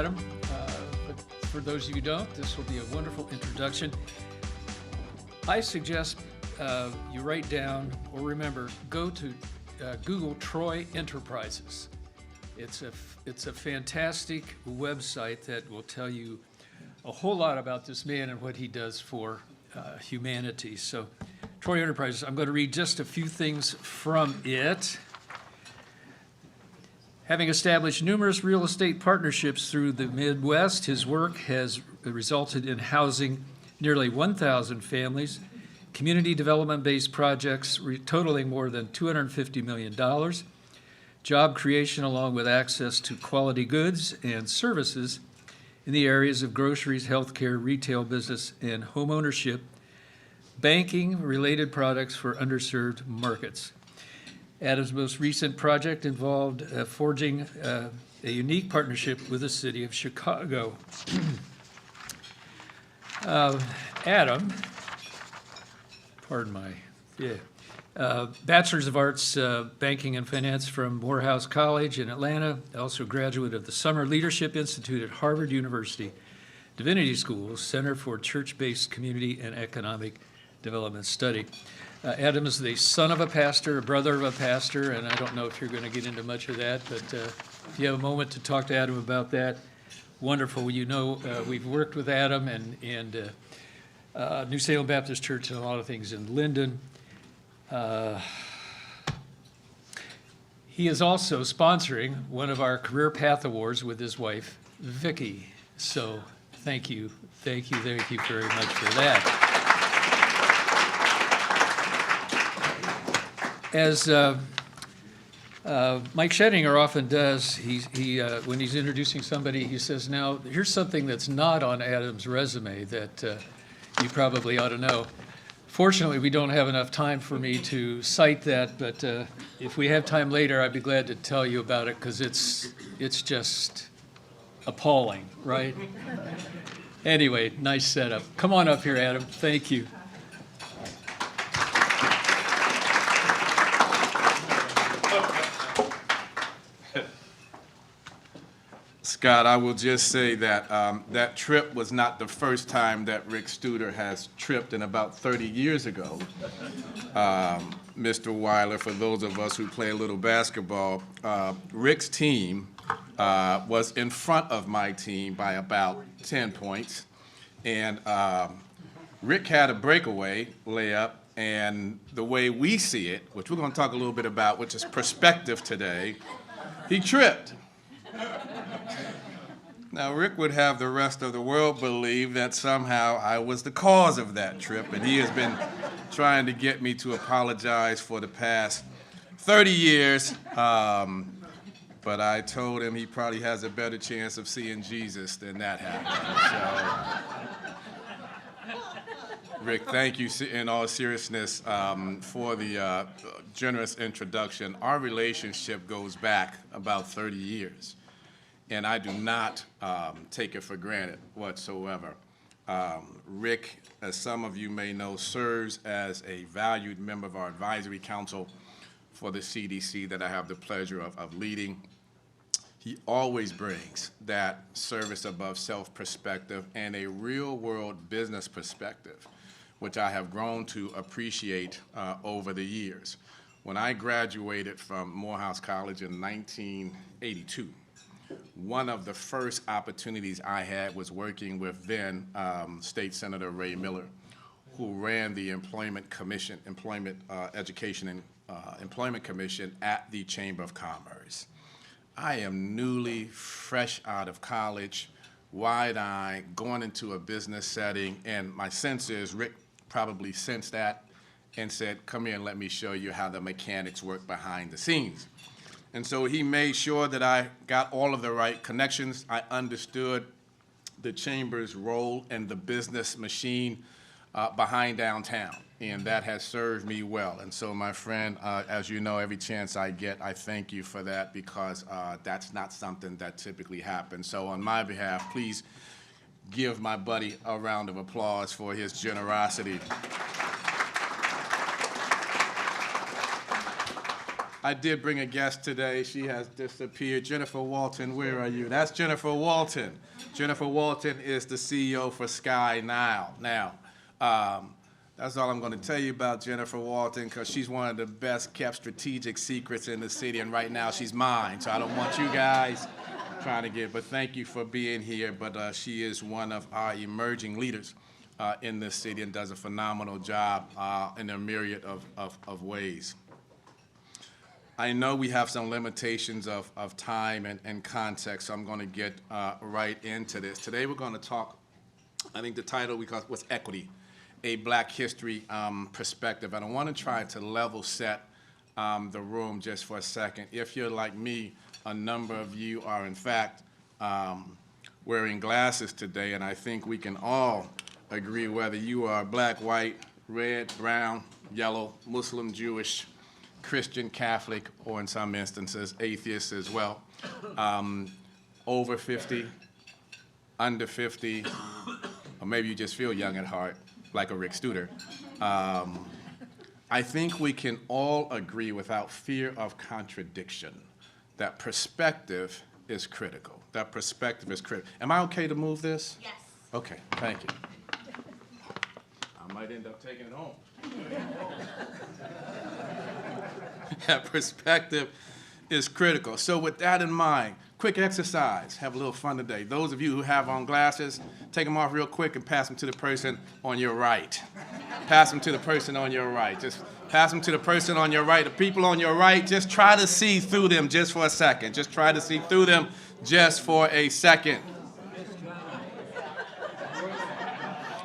Adam. But for those of you who don't, this will be a wonderful introduction. I suggest you write down or remember, go to Google Troy Enterprises. It's a fantastic website that will tell you a whole lot about this man and what he does for humanity. So, Troy Enterprises, I'm going to read just a few things from it. Having established numerous real estate partnerships through the Midwest, his work has resulted in housing nearly 1,000 families, community development-based projects totaling more than $250 million, job creation along with access to quality goods and services in the areas of groceries, healthcare, retail business, and home ownership, banking, related products for underserved markets. Adam's most recent project involved forging a unique partnership with the city of Chicago. Adam, pardon my, Bachelor's of Arts, Banking and Finance from Morehouse College in Atlanta, also graduate of the Summer Leadership Institute at Harvard University Divinity School, Center for Church-Based Community and Economic Development Study. Adam is the son of a pastor, a brother of a pastor, and I don't know if you're going to get into much of that, but if you have a moment to talk to Adam about that, wonderful. You know, we've worked with Adam and New Salem Baptist Church and a lot of things in Linden. He is also sponsoring one of our Career Path Awards with his wife, Vicki. So thank you very much for that. As Mike Schedinger often does, he when he's introducing somebody, he says, now, here's something that's not on Adam's resume that you probably ought to know. Fortunately, we don't have enough time for me to cite that, but if we have time later, I'd be glad to tell you about it, because it's just appalling, right? Anyway, nice setup. Come on up here, Adam. Thank you. Scott, I will just say that that trip was not the first time that Rick Studer has tripped in about 30 years ago. Mr. Weiler, for those of us who play a little basketball, Rick's team was in front of my team by about 10 points. And Rick had a breakaway layup, and the way we see it, which we're going to talk a little bit about, which is perspective today, he tripped. Now, Rick would have the rest of the world believe that somehow I was the cause of that trip, and he has been trying to get me to apologize for the past 30 years, but I told him he probably has a better chance of seeing Jesus than that happening. So, Rick, thank you in all seriousness for the generous introduction. Our relationship goes back about 30 years. And I do not take it for granted whatsoever. Rick, as some of you may know, serves as a valued member of our advisory council for the CDC that I have the pleasure of leading. He always brings that service above self perspective and a real world business perspective, which I have grown to appreciate over the years. When I graduated from Morehouse College in 1982, one of the first opportunities I had was working with then State Senator Ray Miller, who ran the Employment Education and Employment Commission at the Chamber of Commerce. I am newly fresh out of college, wide-eyed, going into a business setting, and my sense is Rick probably sensed that and said, come here and let me show you how the mechanics work behind the scenes. And so he made sure that I got all of the right connections. I understood the Chamber's role and the business machine behind downtown, and that has served me well. And so, my friend, as you know, every chance I get, I thank you for that, because that's not something that typically happens. So on my behalf, please give my buddy a round of applause for his generosity. I did bring a guest today. She has disappeared. Jennifer Walton, where are you? That's Jennifer Walton. Jennifer Walton is the CEO for Sky Now. Now, that's all I'm going to tell you about Jennifer Walton, because she's one of the best kept strategic secrets in the city, and right now she's mine, so I don't want you guys trying to get, but thank you for being here. But she is one of our emerging leaders in this city and does a phenomenal job in a myriad of ways. I know we have some limitations of time and context, so I'm going to get right into this. Today we're going to talk, I think the title was Equity, a Black History Perspective. And I want to try to level set the room just for a second. If you're like me, a number of you are in fact wearing glasses today, and I think we can all agree whether you are black, white, red, brown, yellow, Muslim, Jewish, Christian, Catholic, or in some instances, atheists as well. Over 50, under 50, or maybe you just feel young at heart, like a Rick Studer. I think we can all agree without fear of contradiction that perspective is critical. That perspective is critical. Am I okay to move this? Yes. Okay, thank you. I might end up taking it home. That perspective is critical. So with that in mind, quick exercise. Have a little fun today. Those of you who have on glasses, take them off real quick and pass them to the person on your right. Pass them to the person on your right. Just pass them to the person on your right. The people on your right, just try to see through them just for a second. Just try to see through them just for a second.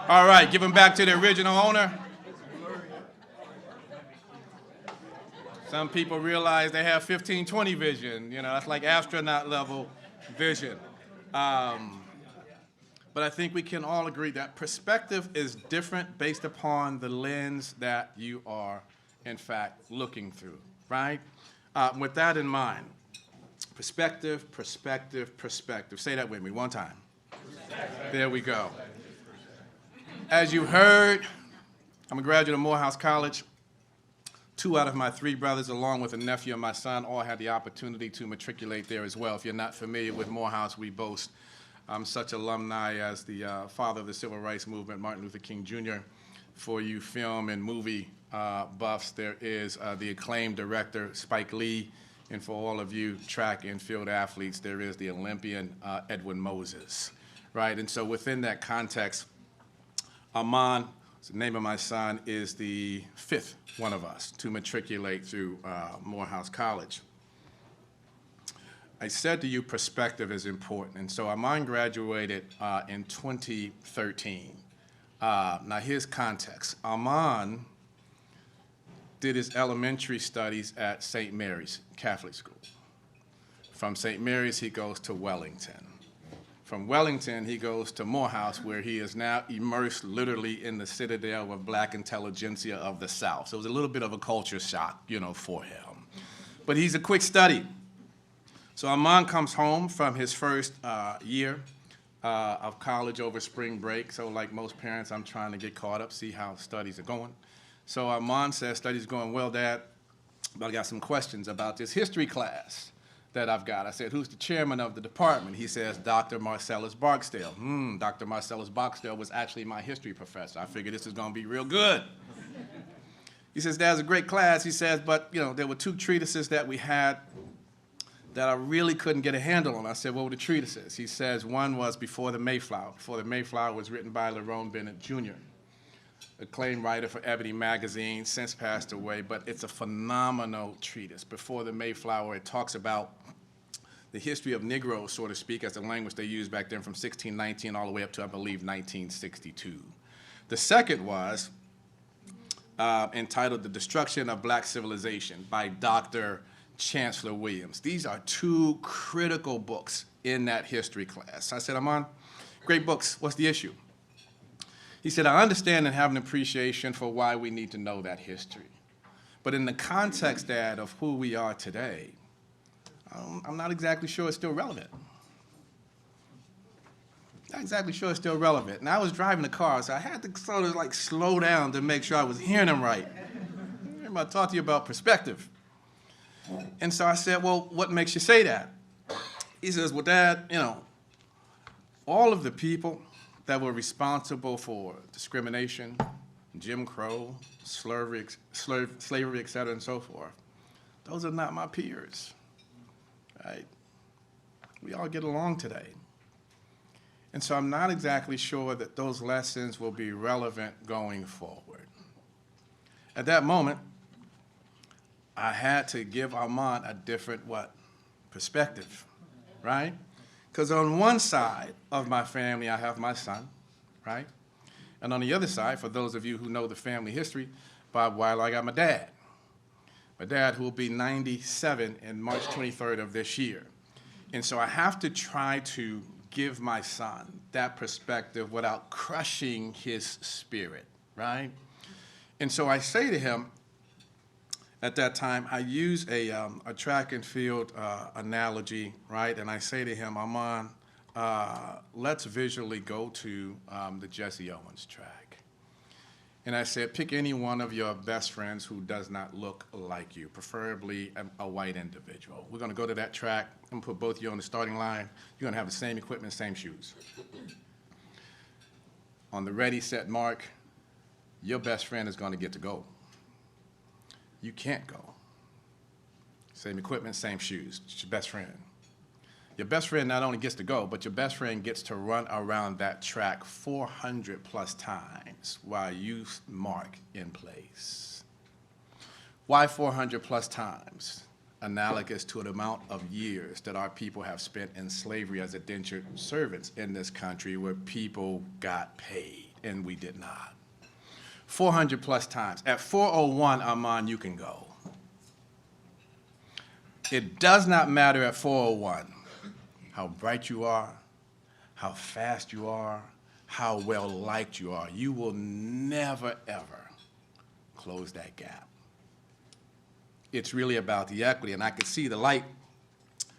All right, give them back to the original owner. Some people realize they have 15-20 vision. You know, that's like astronaut level vision. But I think we can all agree that perspective is different based upon the lens that you are, in fact, looking through, right? With that in mind, perspective, perspective, perspective. Say that with me one time. There we go. As you heard, I'm a graduate of Morehouse College. 2 out of my 3 brothers, along with a nephew and my son, all had the opportunity to matriculate there as well. If you're not familiar with Morehouse, we boast such alumni as the father of the civil rights movement, Martin Luther King Jr. For you film and movie buffs, there is the acclaimed director, Spike Lee. And for all of you track and field athletes, there is the Olympian Edwin Moses, right? And so within that context, Armand, the name of my son, is the 5th one of us to matriculate through Morehouse College. I said to you perspective is important, and so Armand graduated in 2013. Now here's context. Armand did his elementary studies at St. Mary's Catholic School. From St. Mary's, he goes to Wellington. From Wellington, he goes to Morehouse, where he is now immersed literally in the citadel of black intelligentsia of the South. So it was a little bit of a culture shock, you know, for him. But he's a quick study. So Armand comes home from his first year of college over spring break. So like most parents, I'm trying to get caught up, see how studies are going. So Armand says, studies are going well, Dad, but I got some questions about this history class that I've got. I said, who's the chairman of the department? He says, Dr. Marcellus Barksdale. Dr. Marcellus Barksdale was actually my history professor. I figured this is going to be real good. He says, Dad's a great class. He says, but you know, there were 2 treatises that we had that I really couldn't get a handle on. I said, what were the treatises? He says, one was Before the Mayflower. Before the Mayflower was written by Lerone Bennett Jr., acclaimed writer for Ebony magazine, since passed away, but it's a phenomenal treatise. Before the Mayflower, it talks about the history of Negroes, so to speak, as the language they used back then from 1619 all the way up to, I believe, 1962. The second was entitled The Destruction of Black Civilization by Dr. Chancellor Williams. These are 2 critical books in that history class. I said, Armand, great books, what's the issue? He said, I understand and have an appreciation for why we need to know that history. But in the context, Dad, of who we are today, I'm not exactly sure it's still relevant. Not exactly sure it's still relevant. And I was driving the car, so I had to sort of like slow down to make sure I was hearing him right. I'm about to talk to you about perspective. And so I said, well, what makes you say that? He says, well, Dad, all of the people that were responsible for discrimination, Jim Crow, slavery, et cetera, and so forth, those are not my peers, right? We all get along today. And so I'm not exactly sure that those lessons will be relevant going forward. At that moment, I had to give Armand a different perspective, right? Because on one side of my family, I have my son, right? And on the other side, for those of you who know the family history, Bob Weiler, I got my dad. My dad, who will be 97 in March 23rd of this year. And so I have to try to give my son that perspective without crushing his spirit, right? And so I say to him, at that time, I use a track and field analogy, right? And I say to him, Armand, let's visually go to the Jesse Owens track. And I said, pick any one of your best friends who does not look like you, preferably a white individual. We're going to go to that track. I'm going to put both of you on the starting line. You're going to have the same equipment, same shoes. On the ready, set, mark, your best friend is going to get to go. You can't go. Same equipment, same shoes. It's your best friend. Your best friend not only gets to go, but your best friend gets to run around that track 400 plus times while you mark in place. Why 400 plus times? Analogous to the amount of years that our people have spent in slavery as indentured servants in this country, where people got paid and we did not. 400 plus times. At 4:01, Armand, you can go. It does not matter at 4:01 how bright you are, how fast you are, how well liked you are. You will never, ever close that gap. It's really about the equity, and I could see the light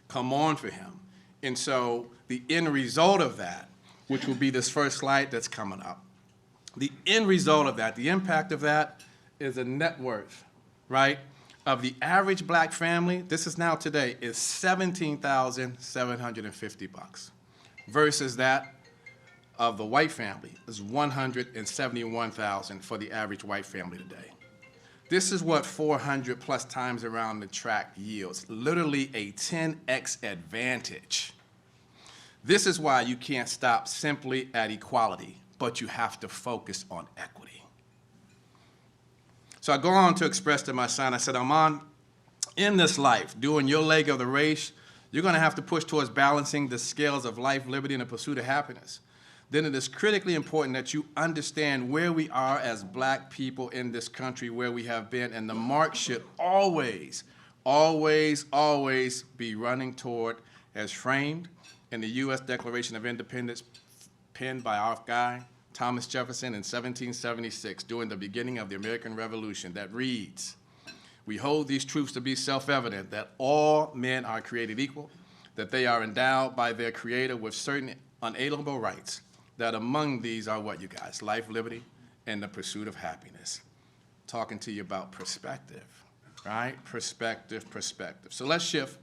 come on for him. And so the end result of that, which will be this first slide that's coming up, the end result of that, the impact of that, is a net worth, right, of the average black family. This is now today, is $17,750 versus that of the white family is $171,000 for the average white family today. This is what 400 plus times around the track yields, literally a 10x advantage. This is why you can't stop simply at equality, but you have to focus on equity. So I go on to express to my son, I said, Armand, in this life, doing your leg of the race, you're going to have to push towards balancing the scales of life, liberty, and the pursuit of happiness. Then it is critically important that you understand where we are as black people in this country, where we have been, and the mark should always, always, always be running toward, as framed in the U.S. Declaration of Independence, penned by our guy, Thomas Jefferson, in 1776, during the beginning of the American Revolution, that reads, "We hold these truths to be self-evident, that all men are created equal, that they are endowed by their Creator with certain unalienable rights, that among these are what, you guys? Life, liberty, and the pursuit of happiness." Talking to you about perspective, right? Perspective, perspective. So let's shift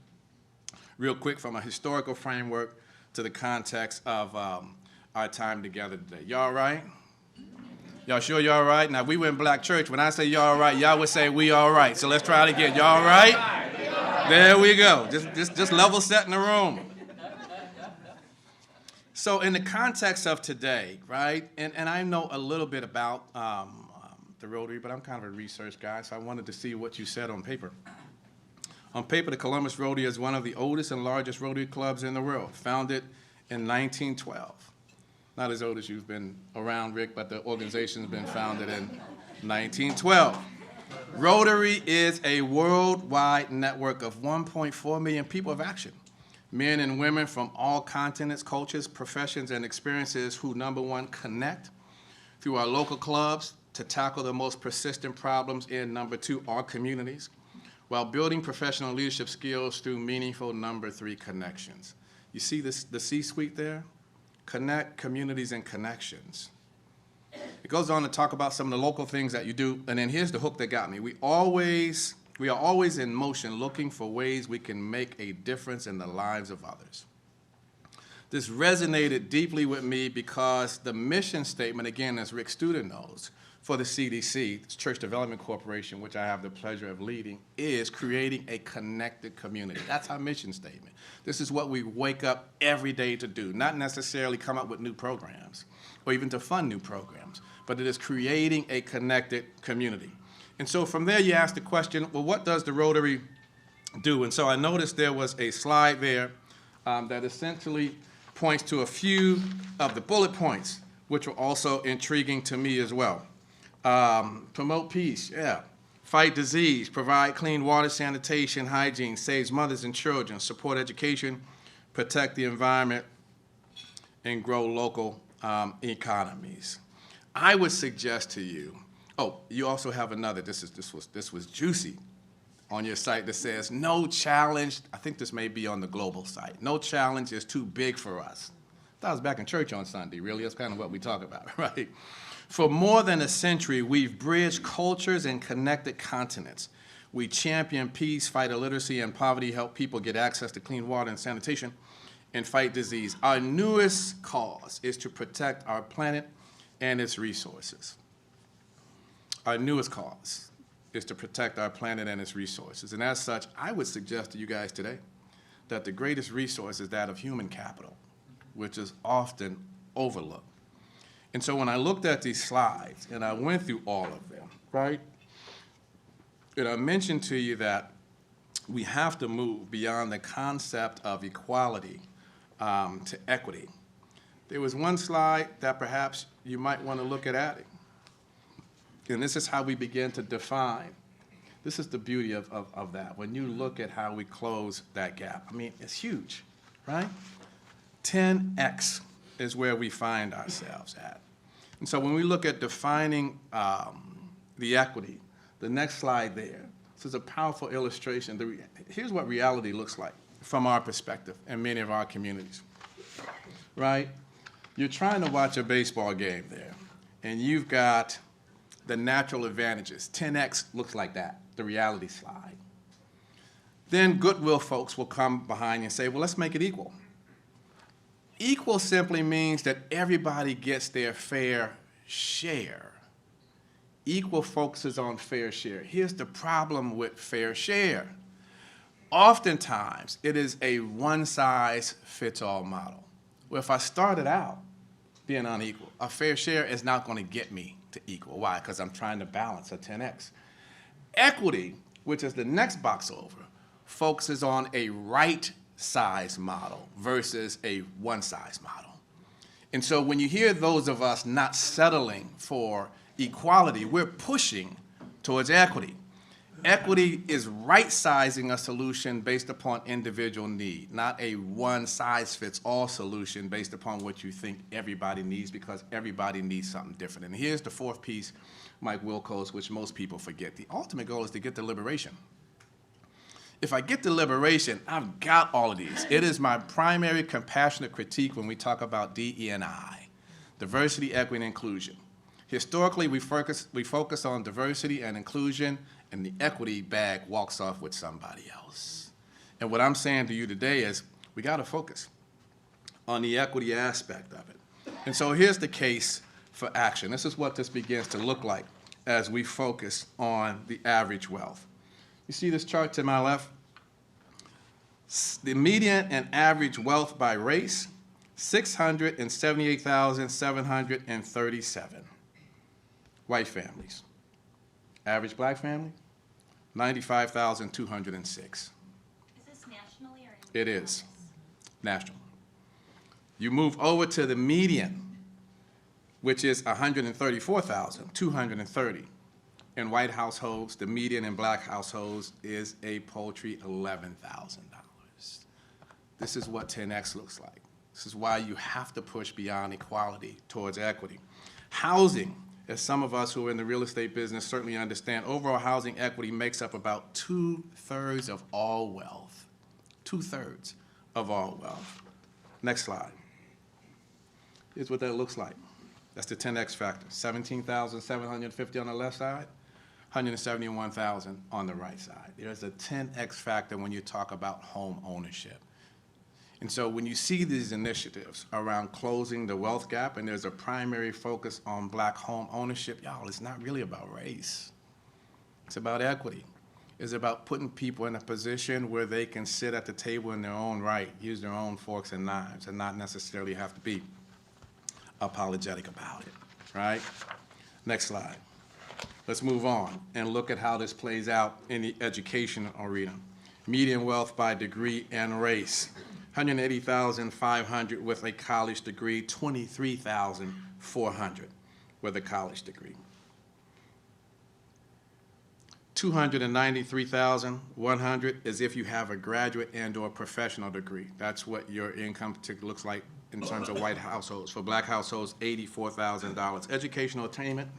real quick from a historical framework to the context of our time together today. Y'all all right? Y'all sure y'all all right? Now, we were in black church. When I say y'all all right, y'all would say we all right. So let's try it again. Y'all all right? There we go. Just level set in the room. So in the context of today, right, and I know a little bit about the Rotary, but I'm kind of a research guy, so I wanted to see what you said on paper. On paper, the Columbus Rotary is one of the oldest and largest Rotary clubs in the world, founded in 1912. Not as old as you've been around, Rick, but the organization's been founded in 1912. Rotary is a worldwide network of 1.4 million people of action, men and women from all continents, cultures, professions, and experiences who, number one, connect through our local clubs to tackle the most persistent problems in, number two, our communities, while building professional leadership skills through meaningful, number three, connections. You see this, the C-suite there? Connect, communities, and connections. It goes on to talk about some of the local things that you do, and then here's the hook that got me. We always We are always in motion looking for ways we can make a difference in the lives of others. This resonated deeply with me because the mission statement, again, as Rick Student knows, for the CDC, Church Development Corporation, which I have the pleasure of leading, is creating a connected community. That's our mission statement. This is what we wake up every day to do, not necessarily come up with new programs or even to fund new programs, but it is creating a connected community. And so from there you ask the question, well, what does the Rotary do? And so I noticed there was a slide there that essentially points to a few of the bullet points, which were also intriguing to me as well. Promote peace, yeah. Fight disease, provide clean water, sanitation, hygiene, saves mothers and children, support education, protect the environment, and grow local economies. I would suggest to you, oh, you also have another, this was juicy, on your site that says, no challenge, I think this may be on the global site, no challenge is too big for us. I thought I was back in church on Sunday, really, that's kind of what we talk about, right? For more than a century, we've bridged cultures and connected continents. We champion peace, fight illiteracy and poverty, help people get access to clean water and sanitation, and fight disease. Our newest cause is to protect our planet and its resources. Our newest cause is to protect our planet and its resources. And as such, I would suggest to you guys today that the greatest resource is that of human capital, which is often overlooked. And so when I looked at these slides, and I went through all of them, right? And I mentioned to you that we have to move beyond the concept of equality to equity. There was one slide that perhaps you might want to look at adding. And this is how we begin to define. This is the beauty of that. When you look at how we close that gap, I mean, it's huge, right? 10x is where we find ourselves at. And so when we look at defining the equity, the next slide there, this is a powerful illustration. Here's what reality looks like from our perspective in many of our communities, right? You're trying to watch a baseball game there, and you've got the natural advantages. 10x looks like that, the reality slide. Then goodwill folks will come behind you and say, well, let's make it equal. Equal simply means that everybody gets their fair share. Equal focuses on fair share. Here's the problem with fair share. Oftentimes, it is a one-size-fits-all model. Well, if I started out being unequal, a fair share is not going to get me to equal. Why? Because I'm trying to balance a 10x. Equity, which is the next box over, focuses on a right-size model versus a one-size model. And so when you hear those of us not settling for equality, we're pushing towards equity. Equity is right-sizing a solution based upon individual need, not a one-size-fits-all solution based upon what you think everybody needs, because everybody needs something different. And here's the fourth piece, Mike Wilco's, which most people forget. The ultimate goal is to get the liberation. If I get the liberation, I've got all of these. It is my primary compassionate critique when we talk about DE&I, diversity, equity, and inclusion. Historically, we focus on diversity and inclusion, and the equity bag walks off with somebody else. And what I'm saying to you today is we got to focus on the equity aspect of it. And so here's the case for action. This is what this begins to look like as we focus on the average wealth. You see this chart to my left? The median and average wealth by race, 678,737. White families. Average black family, 95,206. Is this nationally or? It is national. You move over to the median, which is 134,230. In white households, the median in black households is a paltry $11,000. This is what 10X looks like. This is why you have to push beyond equality towards equity. Housing, as some of us who are in the real estate business certainly understand, overall housing equity makes up about 2/3 of all wealth. 2/3 of all wealth. Next slide. Here's what that looks like. That's the 10X factor. 17,750 on the left side, 171,000 on the right side. There's a 10x factor when you talk about home ownership. And so when you see these initiatives around closing the wealth gap, and there's a primary focus on black home ownership, y'all, it's not really about race. It's about equity. It's about putting people in a position where they can sit at the table in their own right, use their own forks and knives, and not necessarily have to be apologetic about it, right? Next slide. Let's move on and look at how this plays out in the education arena. Median wealth by degree and race. 180,500 with a college degree, 23,400 with a college degree. 293,100 is if you have a graduate and/or professional degree. That's what your income particularly looks like in terms of white households. For black households, $84,000. Educational attainment,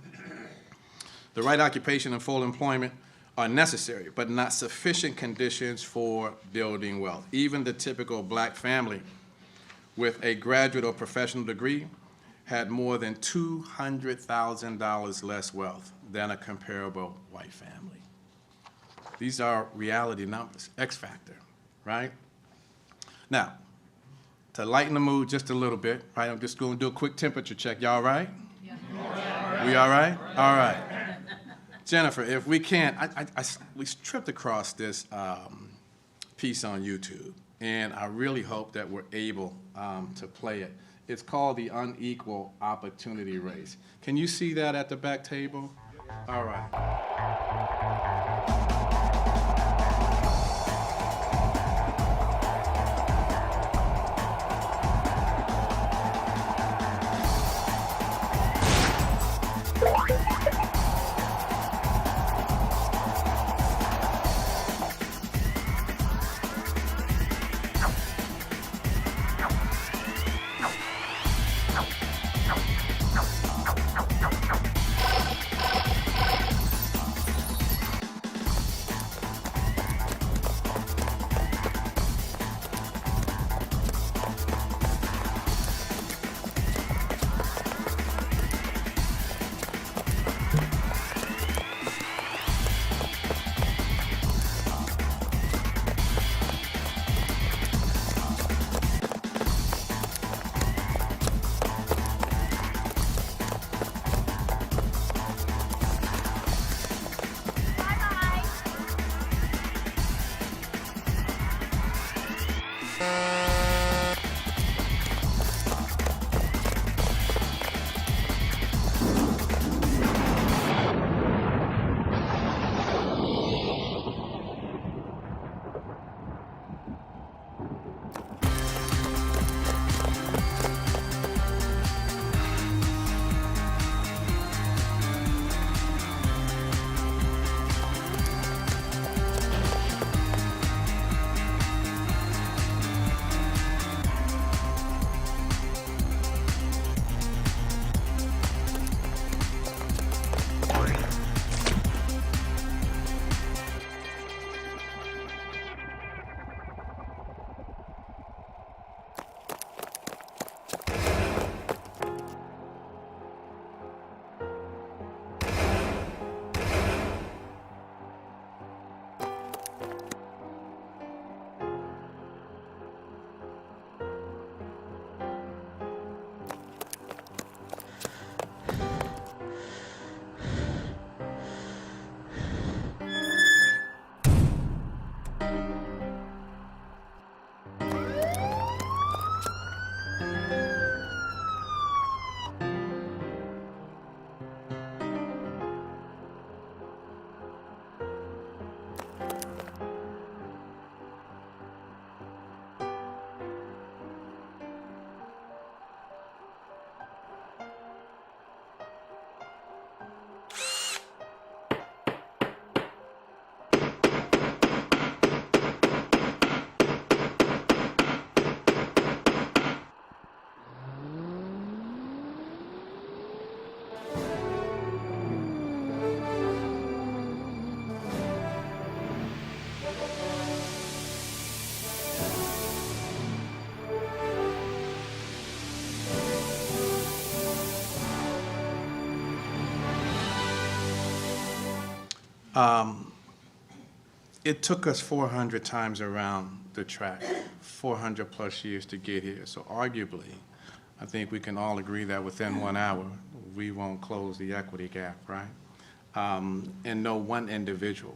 the right occupation and full employment are necessary, but not sufficient conditions for building wealth. Even the typical black family with a graduate or professional degree had more than $200,000 less wealth than a comparable white family. These are reality numbers, X factor, right? Now, to lighten the mood just a little bit, right, I'm just going to do a quick temperature check. Y'all right? Yeah. We all right? All right. Jennifer, if we can't, we tripped across this piece on YouTube, and I really hope that we're able to play it. It's called The Unequal Opportunity Race. Can you see that at the back table? All right. It took us 400 times around the track, 400 plus years to get here. So arguably, I think we can all agree that within 1 hour, we won't close the equity gap, right? And no one individual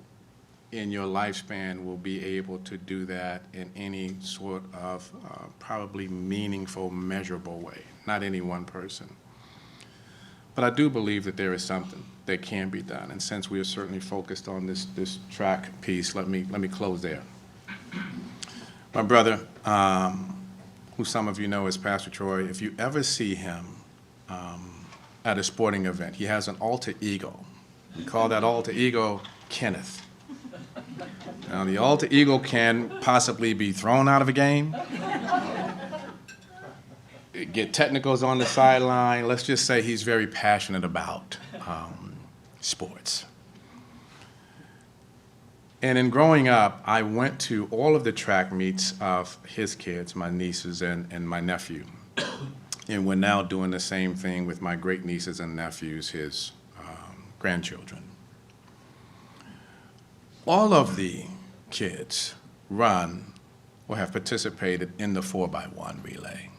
in your lifespan will be able to do that in any sort of probably meaningful, measurable way, not any one person. But I do believe that there is something that can be done, and since we are certainly focused on this track piece, let me close there. My brother, who some of you know as Pastor Troy, if you ever see him at a sporting event, he has an alter ego. We call that alter ego Kenneth. Now, the alter ego can possibly be thrown out of a game, get technicals on the sideline. Let's just say he's very passionate about sports. And in growing up, I went to all of the track meets of his kids, my nieces and my nephew. And we're now doing the same thing with my great nieces and nephews, his grandchildren. All of the kids run or have participated in the 4x1 relay.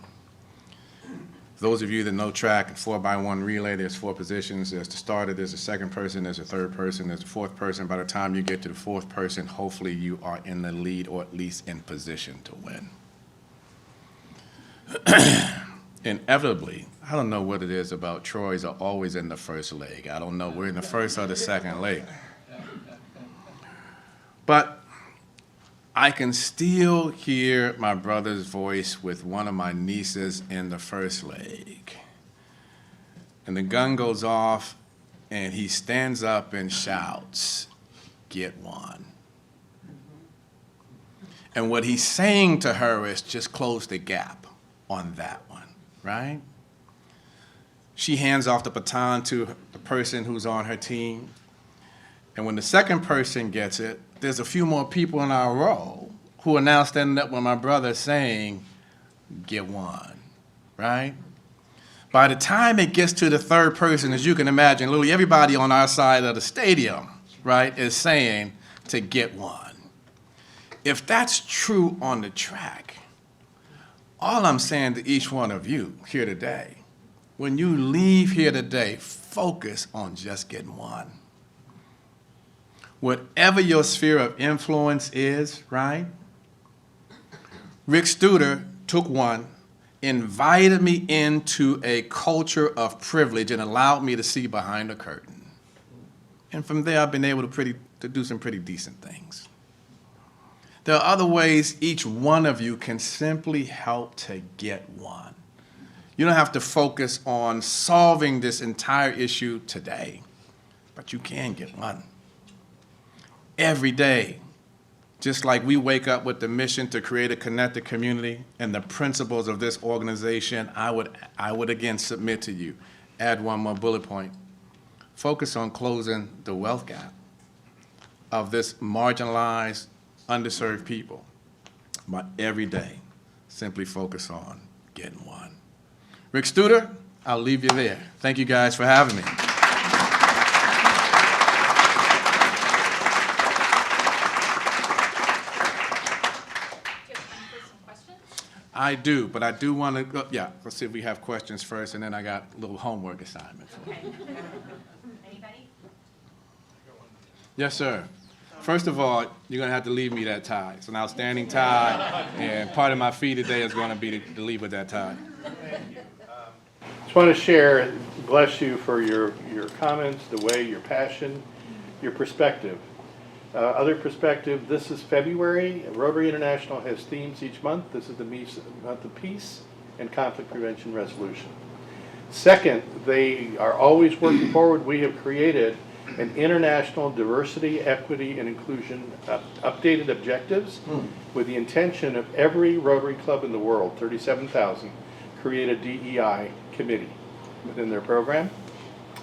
Those of you that know track and 4x1 relay, there's 4 positions. There's the starter, there's the second person, there's the third person, there's the fourth person. By the time you get to the fourth person, hopefully you are in the lead or at least in position to win. Inevitably, I don't know what it is about Troy's are always in the first leg. I don't know, we're in the first or the second leg. But I can still hear my brother's voice with one of my nieces in the first leg. And the gun goes off, and he stands up and shouts, "Get one." And what he's saying to her is just close the gap on that one, right? She hands off the baton to the person who's on her team. And when the second person gets it, there's a few more people in our row who are now standing up with my brother saying, "Get one," right? By the time it gets to the third person, as you can imagine, literally everybody on our side of the stadium, right, is saying to get one. If that's true on the track, all I'm saying to each one of you here today, when you leave here today, focus on just getting one. Whatever your sphere of influence is, right? Rick Studer took one, invited me into a culture of privilege and allowed me to see behind the curtain. And from there, I've been able to do some pretty decent things. There are other ways each one of you can simply help to get one. You don't have to focus on solving this entire issue today, but you can get one. Every day, just like we wake up with the mission to create a connected community and the principles of this organization, I would again submit to you, add one more bullet point. Focus on closing the wealth gap of this marginalized, underserved people. But every day, simply focus on getting one. Rick Studer, I'll leave you there. Thank you guys for having me. I do, but I do want to go, let's see if we have questions first, and then I got a little homework assignment for you. Okay. Anybody? Yes, sir. First of all, you're going to have to leave me that tie. It's an outstanding tie, and part of my fee today is going to be to leave with that tie. Just want to share, bless you for your comments, the way, your passion, your perspective. Other perspective, this is February. Rotary International has themes each month. This is the month of peace and conflict prevention resolution. Second, they are always working forward. We have created an international diversity, equity, and inclusion updated objectives with the intention of every Rotary Club in the world, 37,000, create a DEI committee within their program.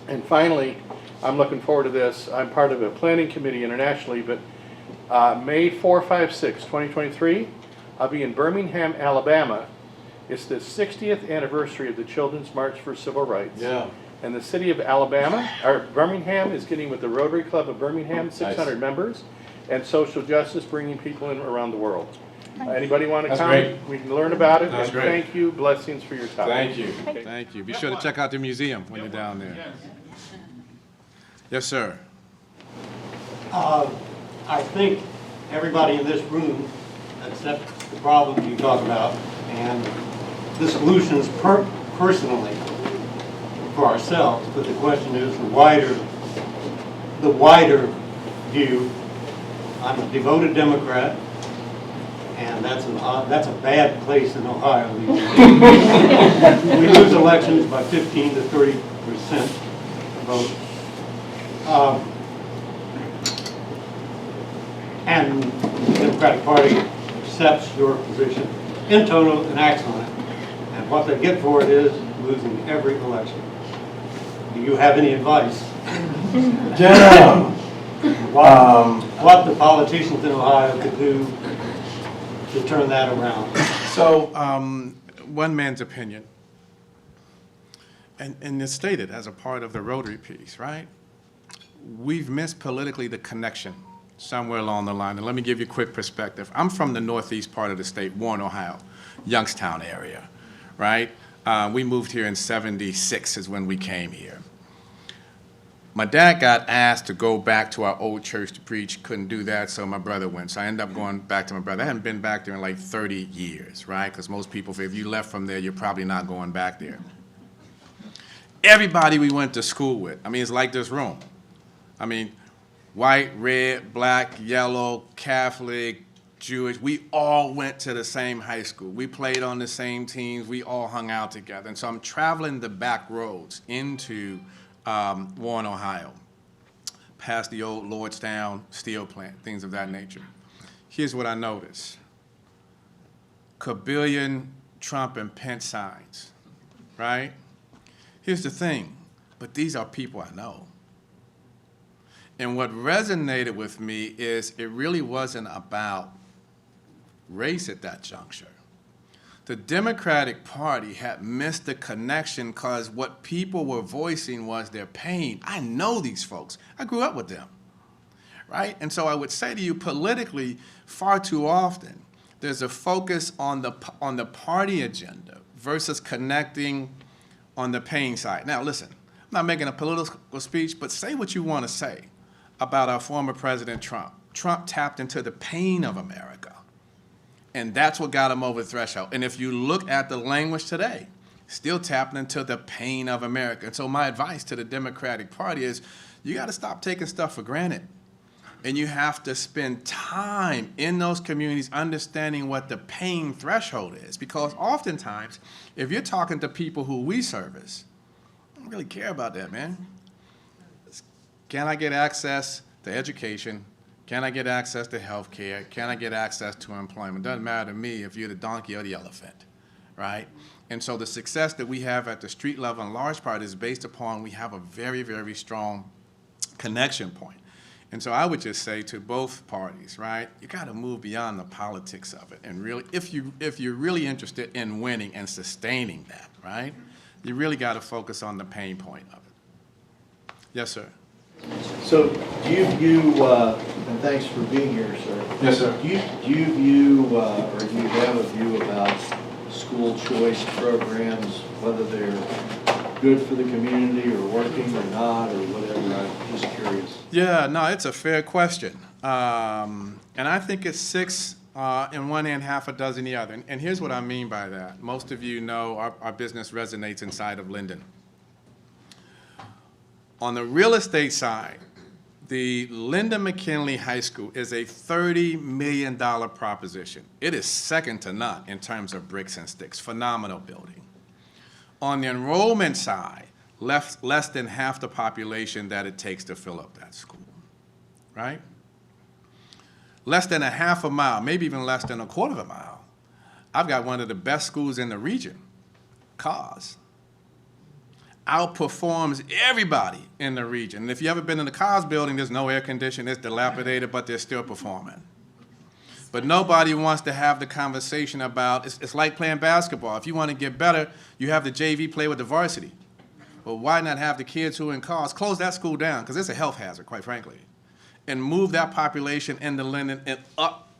And finally, I'm looking forward to this. I'm part of a planning committee internationally, but May 4, 5, 6, 2023, I'll be in Birmingham, Alabama. It's the 60th anniversary of the Children's March for Civil Rights. Yeah. And the city of Alabama, or Birmingham, is getting with the Rotary Club of Birmingham, 600 members, and social justice, bringing people in around the world. Anybody want to That's come? great. We can learn about it. That's And great. Thank you. Blessings for your time. Thank you. Thank you. Be sure to check out the museum when you're down there. Yes, sir. I think everybody in this room accepts the problem you talk about, and the solutions personally for ourselves, but the question is the wider view. I'm a devoted Democrat, and that's a bad place in Ohio. We lose elections by 15 to 30% vote. And the Democratic Party accepts your position in total and acts on it. And what they get for it is losing every election. Do you have any advice? Jim, What the politicians in Ohio could do to turn that around? So, one man's opinion, and it's stated as a part of the Rotary piece, right? We've missed politically the connection somewhere along the line. And let me give you a quick perspective. I'm from the northeast part of the state, Warren, Ohio, Youngstown area, right? We moved here in '76 is when we came here. My dad got asked to go back to our old church to preach, couldn't do that, so my brother went. So I ended up going back to my brother. I hadn't been back there in like 30 years, right? Because most people, if you left from there, you're probably not going back there. Everybody we went to school with, I mean, it's like this room. I mean, white, red, black, yellow, Catholic, Jewish, we all went to the same high school. We played on the same teams. We all hung out together. And so I'm traveling the back roads into Warren, Ohio, past the old Lordstown steel plant, things of that nature. Here's what I noticed. Kabillion Trump and Pence signs, right? Here's the thing, but these are people I know. And what resonated with me is it really wasn't about race at that juncture. The Democratic Party had missed the connection because what people were voicing was their pain. I know these folks. I grew up with them, right? And so I would say to you politically, far too often, there's a focus on the party agenda versus connecting on the pain side. Now, listen, I'm not making a political speech, but say what you want to say about our former President Trump. Trump tapped into the pain of America, and that's what got him over the threshold. And if you look at the language today, still tapping into the pain of America. And so my advice to the Democratic Party is you got to stop taking stuff for granted. And you have to spend time in those communities understanding what the pain threshold is. Because oftentimes, if you're talking to people who we service, I don't really care about that, man. Can I get access to education? Can I get access to health care? Can I get access to employment? Doesn't matter to me if you're the donkey or the elephant, right? And so the success that we have at the street level in large part is based upon we have a very, very strong connection point. And so I would just say to both parties, right, you got to move beyond the politics of it. And really, if you're really interested in winning and sustaining that, right, you really got to focus on the pain point of it. Yes, sir. so do you view, and thanks for being here, sir. Yes, sir. Do you view, or do you have a view about school choice programs, whether they're good for the community or working or not or whatever? I'm just curious. Yeah, no, it's a fair question. And I think it's 6 in one hand, half a dozen the other. And here's what I mean by that. Most of you know our business resonates inside of Linden. On the real estate side, the Linden McKinley High School is a $30 million proposition. It is second to none in terms of bricks and sticks. Phenomenal building. On the enrollment side, less than half the population that it takes to fill up that school, right? Less than a half a mile, maybe even less than a quarter of a mile. I've got one of the best schools in the region, Cars. Outperforms everybody in the region. And if you ever been in the Cars building, there's no air conditioning, it's dilapidated, but they're still performing. But nobody wants to have the conversation about, it's like playing basketball. If you want to get better, you have the JV play with the varsity. Well, why not have the kids who are in cars close that school down, because it's a health hazard, quite frankly, and move that population into Linden and up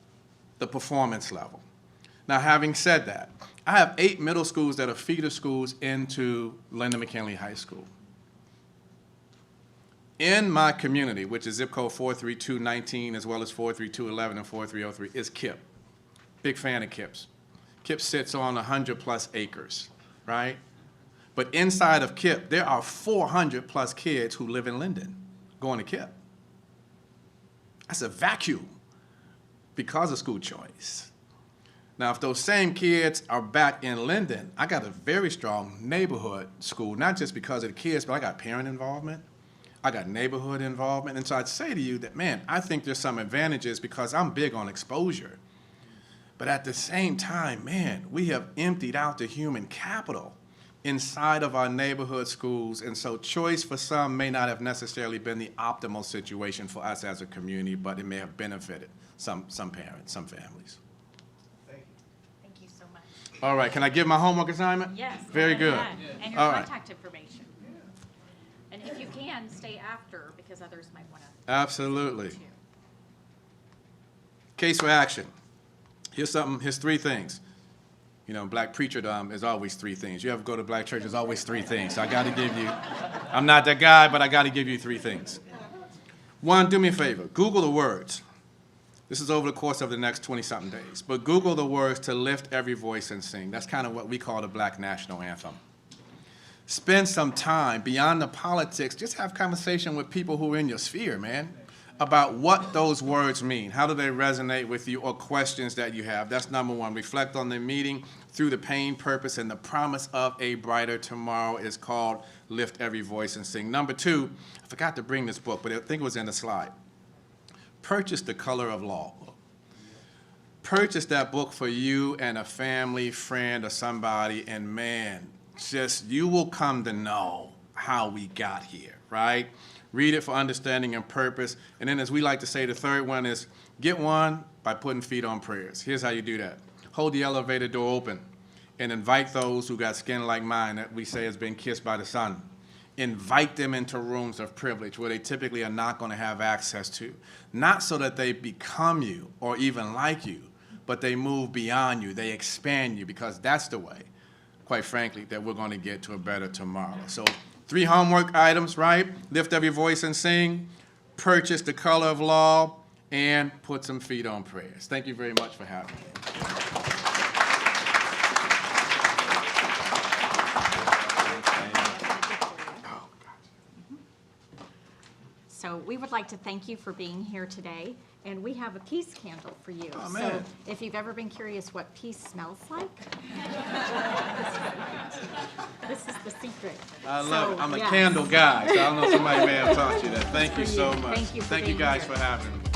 the performance level. Now, having said that, I have 8 middle schools that are feeder schools into Linden McKinley High School. In my community, which is zip code 43219 as well as 43211 and 4303, is KIPP. Big fan of KIPP's. KIPP sits on 100+ acres, right? But inside of KIPP, there are 400+ kids who live in Linden going to KIPP. That's a vacuum because of school choice. Now, if those same kids are back in Linden, I got a very strong neighborhood school, not just because of the kids, but I got parent involvement. I got neighborhood involvement. And so I'd say to you that, man, I think there's some advantages because I'm big on exposure. But at the same time, man, we have emptied out the human capital inside of our neighborhood schools. And so choice for some may not have necessarily been the optimal situation for us as a community, but it may have benefited some parents, some families. Thank you so much. All right, can I give my homework assignment? Yes. Very go good. ahead. And your All right. contact information. And if you can, stay after, because others might want to. Absolutely. Case for action. Here's 3 things. You know, black preacherdom is always 3 things. You ever go to black church, there's always 3 things. So I got to give you, I'm not that guy, but I got to give you 3 things. 1, do me a favor. Google the words. This is over the course of the next 20-something days. But Google the words to lift every voice and sing. That's kind of what we call the Black National Anthem. Spend some time beyond the politics. Just have conversation with people who are in your sphere, man, about what those words mean. How do they resonate with you, or questions that you have? That's number 1. Reflect on the meeting through the pain, purpose, and the promise of a brighter tomorrow is called Lift Every Voice and Sing. Number 2, I forgot to bring this book, but I think it was in the slide. Purchase The Color of Law. Purchase that book for you and a family, friend, or somebody, and man, just you will come to know how we got here, right? Read it for understanding and purpose. And then, as we like to say, the third one is get one by putting feet on prayers. Here's how you do that. Hold the elevator door open and invite those who got skin like mine that we say has been kissed by the sun. Invite them into rooms of privilege where they typically are not going to have access to. Not so that they become you or even like you, but they move beyond you. They expand you, because that's the way, quite frankly, that we're going to get to a better tomorrow. So 3 homework items, right? Lift every voice and sing, purchase The Color of Law, and put some feet on prayers. Thank you very much for having me. So we would like to thank you for being here today, and we have a peace candle for you. Oh, man. So if you've ever been curious what peace smells like, this is the secret. I love it. I'm a yes. candle guy, so I don't know, somebody may have taught you that. Thank you For so you. much. Thank you for Thank you being guys here. for having me.